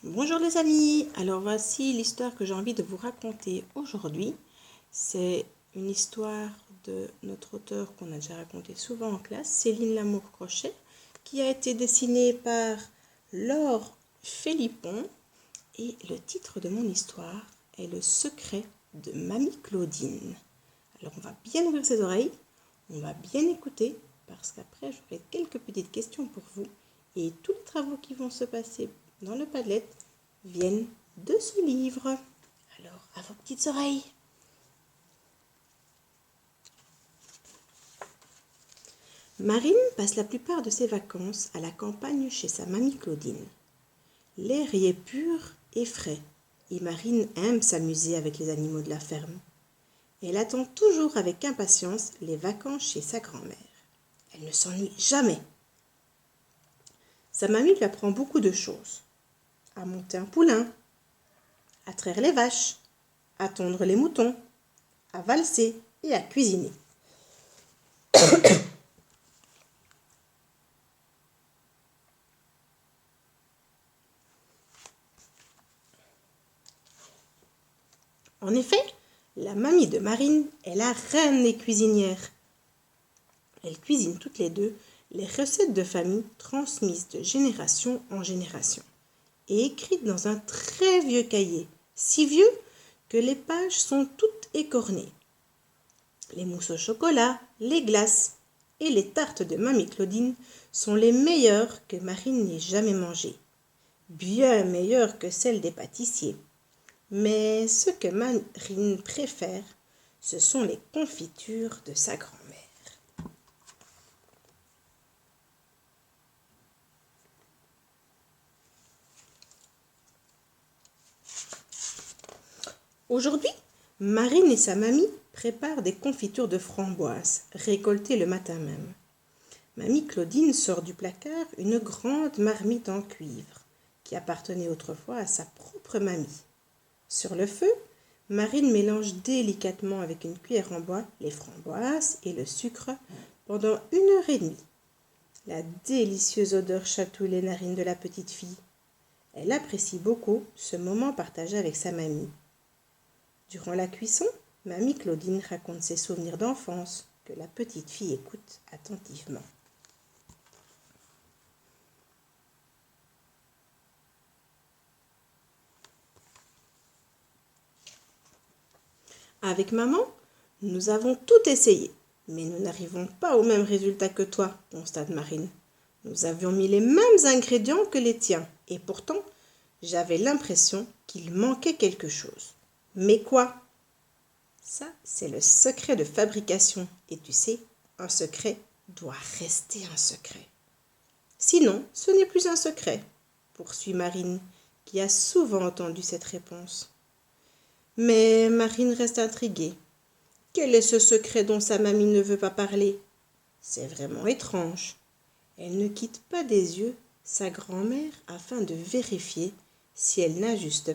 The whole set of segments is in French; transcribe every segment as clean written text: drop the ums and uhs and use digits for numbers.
Bonjour les amis, alors voici l'histoire que j'ai envie de vous raconter aujourd'hui. C'est une histoire de notre auteur qu'on a déjà raconté souvent en classe, Céline Lamour-Crochet, qui a été dessinée par Laure Philippon. Et le titre de mon histoire est Le secret de Mamie Claudine. Alors on va bien ouvrir ses oreilles, on va bien écouter, parce qu'après j'aurai quelques petites questions pour vous. Et tous les travaux qui vont se passer dans le Padlet viennent de ce livre. Alors, à vos petites oreilles. Marine passe la plupart de ses vacances à la campagne chez sa mamie Claudine. L'air y est pur et frais, et Marine aime s'amuser avec les animaux de la ferme. Elle attend toujours avec impatience les vacances chez sa grand-mère. Elle ne s'ennuie jamais. Sa mamie lui apprend beaucoup de choses. À monter un poulain, à traire les vaches, à tondre les moutons, à valser et à cuisiner. En effet, la mamie de Marine est la reine des cuisinières. Elles cuisinent toutes les deux les recettes de famille transmises de génération en génération et écrites dans un très vieux cahier, si vieux que les pages sont toutes écornées. Les mousses au chocolat, les glaces et les tartes de mamie Claudine sont les meilleures que Marine n'ait jamais mangées, bien meilleures que celles des pâtissiers. Mais ce que Marine préfère, ce sont les confitures de sa grand-mère. Aujourd'hui, Marine et sa mamie préparent des confitures de framboises, récoltées le matin même. Mamie Claudine sort du placard une grande marmite en cuivre, qui appartenait autrefois à sa propre mamie. Sur le feu, Marine mélange délicatement avec une cuillère en bois les framboises et le sucre pendant 1 heure et demie. La délicieuse odeur chatouille les narines de la petite fille. Elle apprécie beaucoup ce moment partagé avec sa mamie. Durant la cuisson, mamie Claudine raconte ses souvenirs d'enfance que la petite fille écoute attentivement. Avec maman, nous avons tout essayé, mais nous n'arrivons pas au même résultat que toi, constate Marine. Nous avions mis les mêmes ingrédients que les tiens, et pourtant, j'avais l'impression qu'il manquait quelque chose. Mais quoi? Ça, c'est le secret de fabrication. Et tu sais, un secret doit rester un secret. Sinon, ce n'est plus un secret, poursuit Marine, qui a souvent entendu cette réponse. Mais Marine reste intriguée. Quel est ce secret dont sa mamie ne veut pas parler? C'est vraiment étrange. Elle ne quitte pas des yeux sa grand-mère afin de vérifier si elle n'ajoute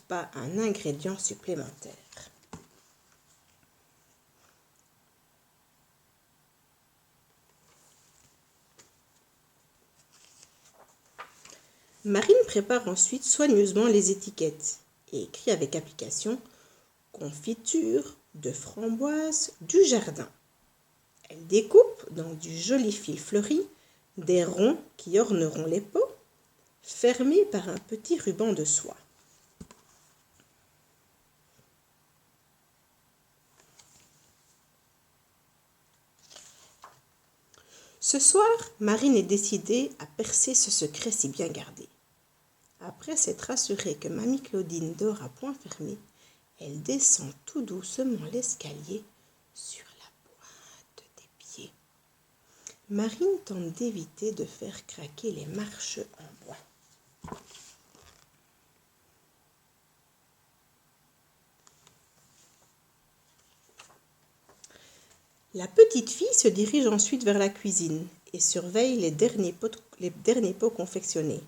pas un ingrédient supplémentaire. Marine prépare ensuite soigneusement les étiquettes et écrit avec application « Confiture de framboise du jardin ». Elle découpe dans du joli fil fleuri des ronds qui orneront les pots, fermés par un petit ruban de soie. Ce soir, Marine est décidée à percer ce secret si bien gardé. Après s'être assurée que mamie Claudine dort à point fermé, elle descend tout doucement l'escalier sur la pointe des pieds. Marine tente d'éviter de faire craquer les marches en bois. La petite fille se dirige ensuite vers la cuisine et surveille les derniers pots confectionnés.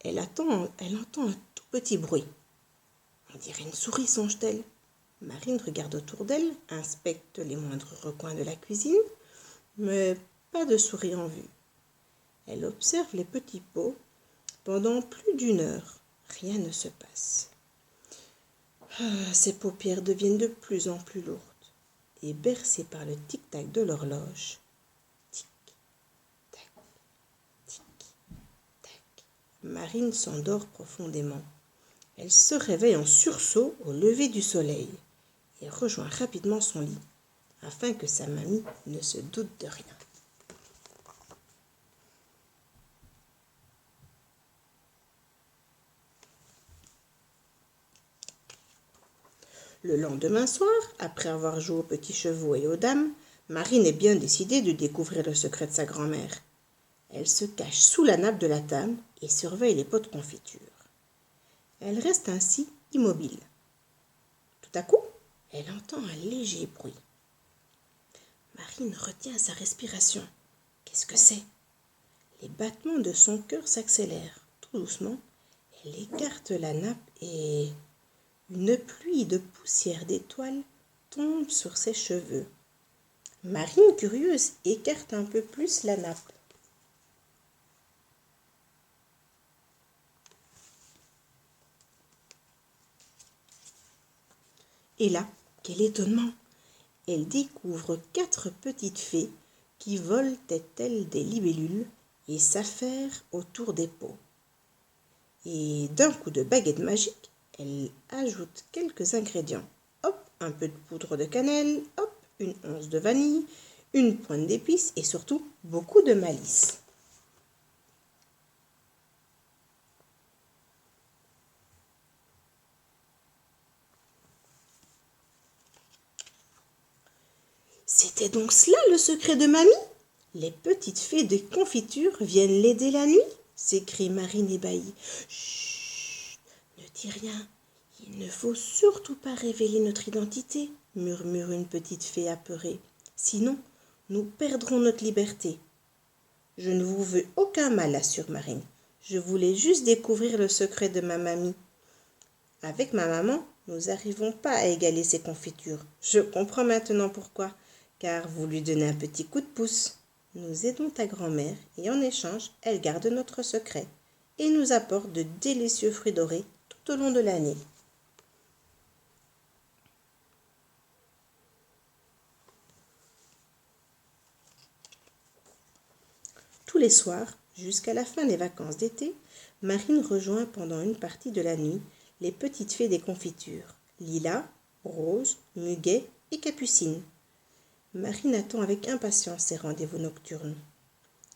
Elle entend un tout petit bruit. On dirait une souris, songe-t-elle. Marine regarde autour d'elle, inspecte les moindres recoins de la cuisine, mais pas de souris en vue. Elle observe les petits pots Pendant plus d'1 heure, rien ne se passe. Ses paupières deviennent de plus en plus lourdes et bercées par le tic-tac de l'horloge. Tic-tac, tic-tac. Marine s'endort profondément. Elle se réveille en sursaut au lever du soleil et rejoint rapidement son lit afin que sa mamie ne se doute de rien. Le lendemain soir, après avoir joué aux petits chevaux et aux dames, Marine est bien décidée de découvrir le secret de sa grand-mère. Elle se cache sous la nappe de la table et surveille les pots de confiture. Elle reste ainsi immobile. Tout à coup, elle entend un léger bruit. Marine retient sa respiration. Qu'est-ce que c'est? Les battements de son cœur s'accélèrent. Tout doucement, elle écarte la nappe et une pluie de poussière d'étoiles tombe sur ses cheveux. Marine, curieuse, écarte un peu plus la nappe. Et là, quel étonnement! Elle découvre 4 petites fées qui volent telles des libellules et s'affairent autour des pots. Et d'un coup de baguette magique, elle ajoute quelques ingrédients. Hop, un peu de poudre de cannelle, hop, une once de vanille, une pointe d'épices et surtout beaucoup de malice. C'était donc cela le secret de mamie? Les petites fées de confiture viennent l'aider la nuit? S'écrie Marine ébahie. Chut, ne dis rien. Il ne faut surtout pas révéler notre identité, murmure une petite fée apeurée. Sinon, nous perdrons notre liberté. Je ne vous veux aucun mal, assure Marine. Je voulais juste découvrir le secret de ma mamie. Avec ma maman, nous n'arrivons pas à égaler ses confitures. Je comprends maintenant pourquoi, car vous lui donnez un petit coup de pouce. Nous aidons ta grand-mère et en échange, elle garde notre secret et nous apporte de délicieux fruits dorés tout au long de l'année. Tous les soirs, jusqu'à la fin des vacances d'été, Marine rejoint pendant une partie de la nuit les petites fées des confitures, Lila, Rose, Muguet et Capucine. Marine attend avec impatience ces rendez-vous nocturnes.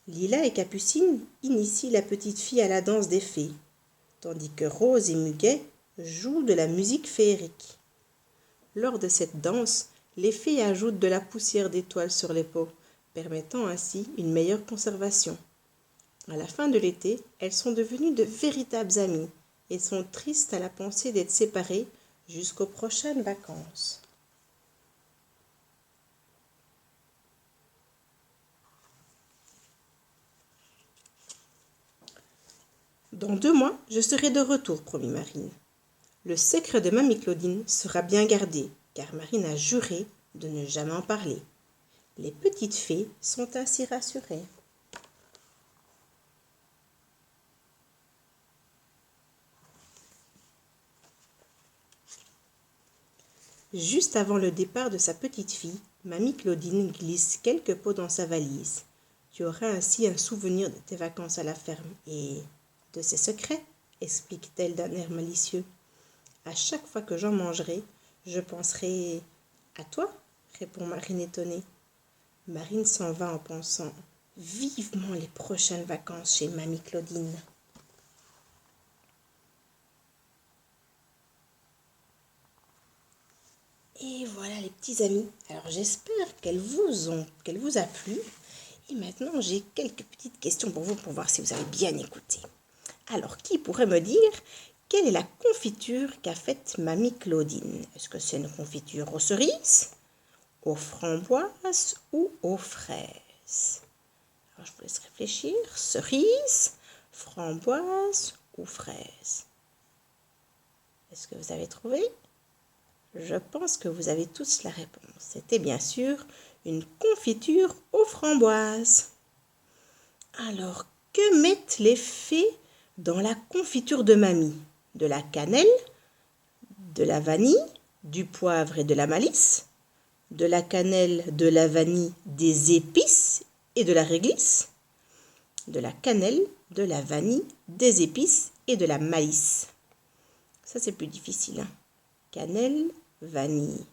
Lila et Capucine initient la petite fille à la danse des fées, tandis que Rose et Muguet jouent de la musique féerique. Lors de cette danse, les fées ajoutent de la poussière d'étoiles sur les pots, permettant ainsi une meilleure conservation. À la fin de l'été, elles sont devenues de véritables amies et sont tristes à la pensée d'être séparées jusqu'aux prochaines vacances. Dans 2 mois, je serai de retour, promit Marine. Le secret de mamie Claudine sera bien gardé, car Marine a juré de ne jamais en parler. Les petites fées sont ainsi rassurées. Juste avant le départ de sa petite fille, mamie Claudine glisse quelques pots dans sa valise. Tu auras ainsi un souvenir de tes vacances à la ferme et de ses secrets, explique-t-elle d'un air malicieux. À chaque fois que j'en mangerai, je penserai à toi, répond Marine étonnée. Marine s'en va en pensant vivement les prochaines vacances chez mamie Claudine. Et voilà les petits amis, alors j'espère qu'elle vous a plu. Et maintenant j'ai quelques petites questions pour vous pour voir si vous avez bien écouté. Alors qui pourrait me dire quelle est la confiture qu'a faite mamie Claudine? Est-ce que c'est une confiture aux cerises, aux framboises ou aux fraises? Alors je vous laisse réfléchir. Cerises, framboises ou fraises? Est-ce que vous avez trouvé? Je pense que vous avez tous la réponse. C'était bien sûr une confiture aux framboises. Alors, que mettent les fées dans la confiture de mamie? De la cannelle, de la vanille, du poivre et de la malice? De la cannelle, de la vanille, des épices et de la réglisse? De la cannelle, de la vanille, des épices et de la malice. Ça, c'est plus difficile. Hein. Cannelle, vanille,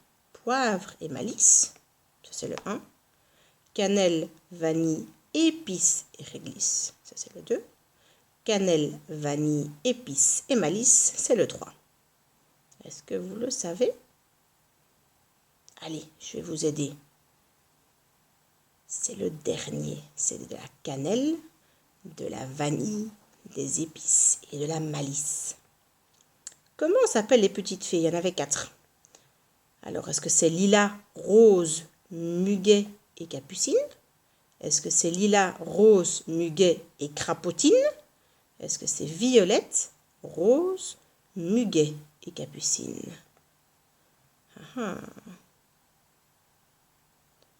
poivre et malice. Ça, c'est le 1. Cannelle, vanille, épices et réglisse. Ça, c'est le 2. Cannelle, vanille, épices et malice. C'est le 3. Est-ce que vous le savez? Allez, je vais vous aider. C'est le dernier. C'est de la cannelle, de la vanille, des épices et de la malice. Comment s'appellent les petites fées? Il y en avait 4. Alors, est-ce que c'est Lila, Rose, Muguet et Capucine? Est-ce que c'est Lila, Rose, Muguet et Crapotine? Est-ce que c'est Violette, Rose, Muguet et Capucine?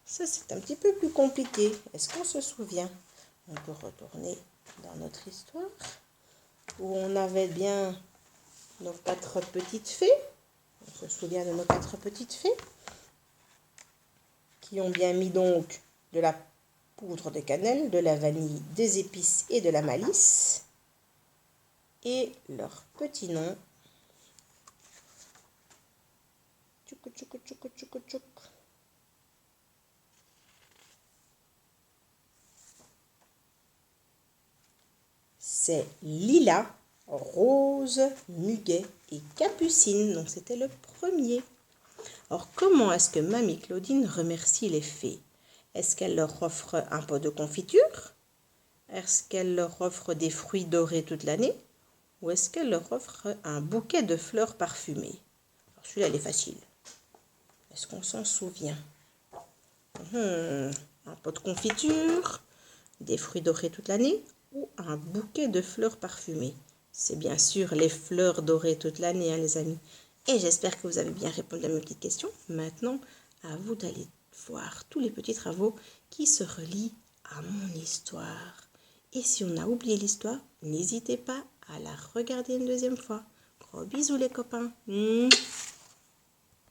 Ça, c'est un petit peu plus compliqué. Est-ce qu'on se souvient? On peut retourner dans notre histoire où on avait bien nos 4 petites fées. On se souvient de nos 4 petites fées qui ont bien mis donc de la poudre de cannelle, de la vanille, des épices et de la malice. Et leur petit nom. Tchouk, tchouk, tchouk, tchouk, tchouk. C'est Lila, Rose, Muguet et Capucine. Donc c'était le premier. Alors comment est-ce que Mamie Claudine remercie les fées? Est-ce qu'elle leur offre un pot de confiture? Est-ce qu'elle leur offre des fruits dorés toute l'année? Ou est-ce qu'elle leur offre un bouquet de fleurs parfumées? Alors celui-là, elle est facile. Est-ce qu'on s'en souvient? Un pot de confiture, des fruits dorés toute l'année ou un bouquet de fleurs parfumées? C'est bien sûr les fleurs dorées toute l'année, hein, les amis. Et j'espère que vous avez bien répondu à mes petites questions. Maintenant, à vous d'aller voir tous les petits travaux qui se relient à mon histoire. Et si on a oublié l'histoire, n'hésitez pas à la regarder une deuxième fois. Gros bisous les copains.